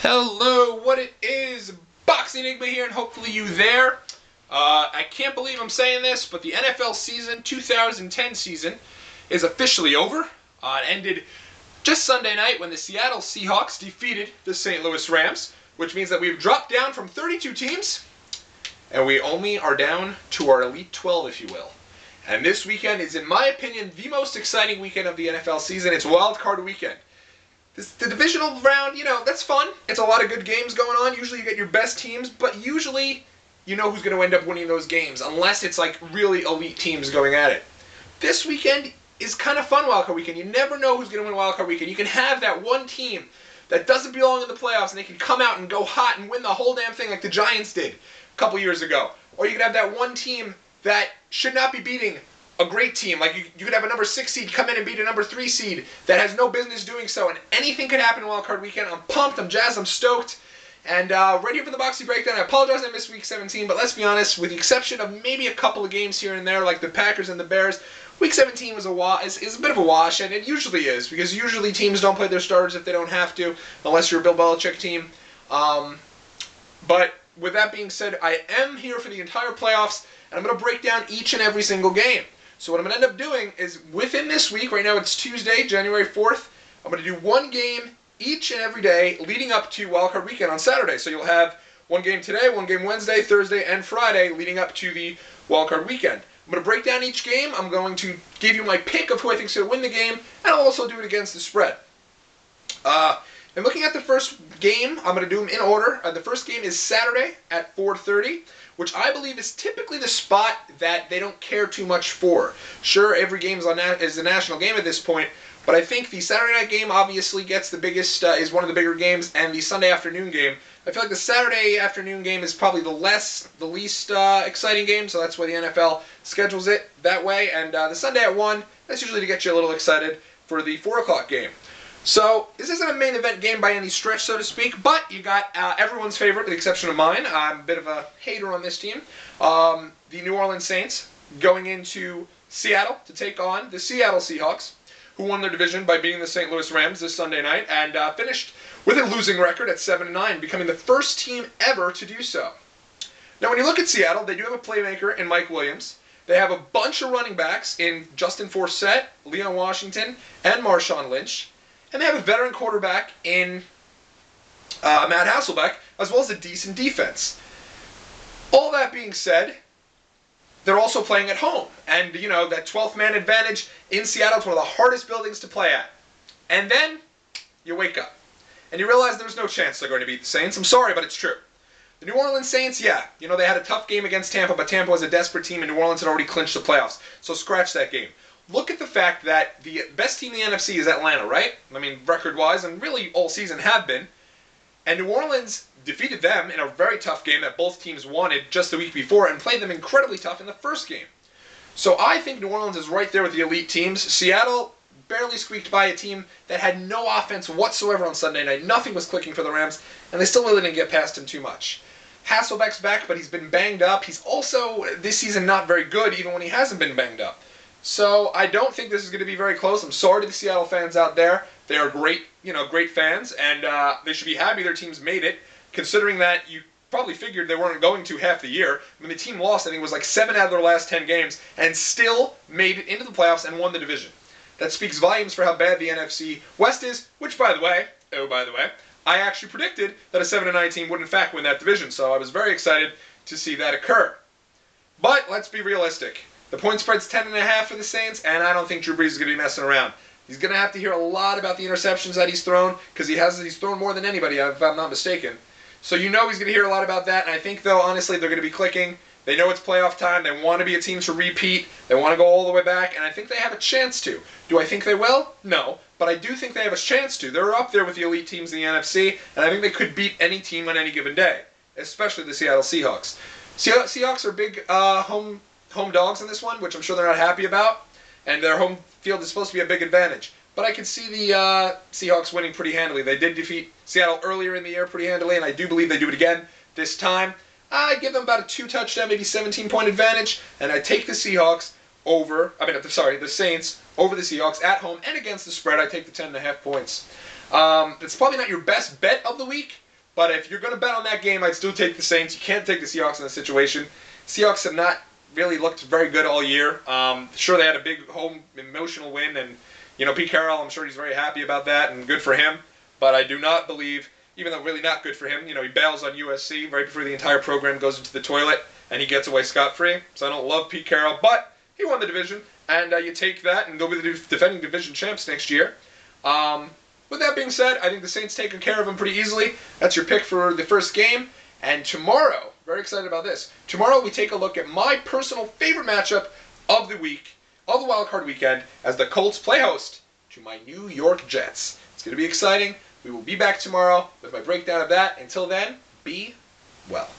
Hello, what it is, Boxie Nigma here, and hopefully you there. I can't believe I'm saying this, but the NFL season, 2010 season, is officially over. It ended just Sunday night when the Seattle Seahawks defeated the St. Louis Rams, which means that we've dropped down from 32 teams, and we only are down to our Elite 12, if you will. And this weekend is, in my opinion, the most exciting weekend of the NFL season. It's Wildcard Weekend. The divisional round, that's fun. It's a lot of good games going on. Usually you get your best teams, but usually you know who's going to end up winning those games, unless it's like really elite teams going at it. This weekend is kind of fun, Wildcard Weekend. You never know who's going to win Wildcard Weekend. You can have that one team that doesn't belong in the playoffs, and they can come out and go hot and win the whole damn thing like the Giants did a couple years ago. Or you can have that one team that should not be beating a great team. Like you could have a number 6 seed come in and beat a number 3 seed that has no business doing so, and anything could happen in Wildcard Weekend. I'm pumped, I'm jazzed, I'm stoked, and ready for the Boxie breakdown. I apologize I missed Week 17, but let's be honest, with the exception of maybe a couple of games here and there, like the Packers and the Bears, Week 17 was is a bit of a wash, and it usually is, because usually teams don't play their starters if they don't have to, unless you're a Bill Belichick team. But with that being said, I am here for the entire playoffs, and I'm going to break down each and every single game. So what I'm going to end up doing is, within this week, right now it's Tuesday, January 4th, I'm going to do one game each and every day leading up to Wildcard Weekend on Saturday. So you'll have one game today, one game Wednesday, Thursday, and Friday leading up to the Wildcard Weekend. I'm going to break down each game. I'm going to give you my pick of who I think is going to win the game, and I'll also do it against the spread. And looking at the first game, I'm going to do them in order. The first game is Saturday at 4:30, which I believe is typically the spot that they don't care too much for. Sure, every game is a national game at this point, but I think the Saturday night game obviously gets the biggest, is one of the bigger games, and the Sunday afternoon game. I feel like the Saturday afternoon game is probably the least exciting game, so that's why the NFL schedules it that way. And the Sunday at 1, that's usually to get you a little excited for the 4 o'clock game. So, this isn't a main event game by any stretch, so to speak, but you got everyone's favorite, with the exception of mine. I'm a bit of a hater on this team. The New Orleans Saints going into Seattle to take on the Seattle Seahawks, who won their division by beating the St. Louis Rams this Sunday night, and finished with a losing record at 7-9, becoming the first team ever to do so. Now, when you look at Seattle, they do have a playmaker in Mike Williams. They have a bunch of running backs in Justin Forsett, Leon Washington, and Marshawn Lynch. And they have a veteran quarterback in Matt Hasselbeck, as well as a decent defense. All that being said, they're also playing at home. And, that 12th man advantage in Seattle is one of the hardest buildings to play at. And then you wake up and you realize there's no chance they're going to beat the Saints. I'm sorry, but it's true. The New Orleans Saints, yeah, they had a tough game against Tampa, but Tampa was a desperate team, and New Orleans had already clinched the playoffs. So scratch that game. Look at the fact that the best team in the NFC is Atlanta, right? I mean, record-wise, and really all season have been. And New Orleans defeated them in a very tough game that both teams wanted just the week before, and played them incredibly tough in the first game. So I think New Orleans is right there with the elite teams. Seattle barely squeaked by a team that had no offense whatsoever on Sunday night. Nothing was clicking for the Rams, and they still really didn't get past him too much. Hasselbeck's back, but he's been banged up. He's also, this season, not very good, even when he hasn't been banged up. So I don't think this is going to be very close. I'm sorry to the Seattle fans out there. They are great, great fans, and they should be happy their teams made it, considering that you probably figured they weren't going to half the year. I mean, the team lost, I think it was like 7 out of their last 10 games, and still made it into the playoffs and won the division. That speaks volumes for how bad the NFC West is, which, by the way, I actually predicted that a 7-9 team would in fact win that division, so I was very excited to see that occur. But let's be realistic. The point spread's 10.5 for the Saints, and I don't think Drew Brees is going to be messing around. He's going to have to hear a lot about the interceptions that he's thrown, because he's thrown more than anybody, if I'm not mistaken. So he's going to hear a lot about that, and I think, though, honestly, they're going to be clicking. They know it's playoff time. They want to be a team to repeat. They want to go all the way back, and I think they have a chance to. Do I think they will? No, but I do think they have a chance to. They're up there with the elite teams in the NFC, and I think they could beat any team on any given day, especially the Seattle Seahawks. Seahawks are big home dogs in this one, which I'm sure they're not happy about, and their home field is supposed to be a big advantage. But I can see the Seahawks winning pretty handily. They did defeat Seattle earlier in the year pretty handily, and I do believe they do it again this time. I give them about a 2-touchdown, maybe 17-point advantage, and I take the Saints over the Seahawks at home, and against the spread, I take the 10.5 points. It's probably not your best bet of the week, But if you're going to bet on that game, I'd still take the Saints. You can't take the Seahawks in this situation. Seahawks have not really looked very good all year. Sure, they had a big home emotional win, and Pete Carroll, I'm sure he's very happy about that, and good for him. But I do not believe, even though really not good for him, he bails on USC right before the entire program goes into the toilet, and he gets away scot-free. So I don't love Pete Carroll, but he won the division, and you take that and go be the defending division champs next year. With that being said, I think the Saints taken care of them pretty easily. That's your pick for the first game. And tomorrow, very excited about this, tomorrow we take a look at my personal favorite matchup of the week, of the Wildcard Weekend, as the Colts play host to my New York Jets. It's going to be exciting. We will be back tomorrow with my breakdown of that. Until then, be well.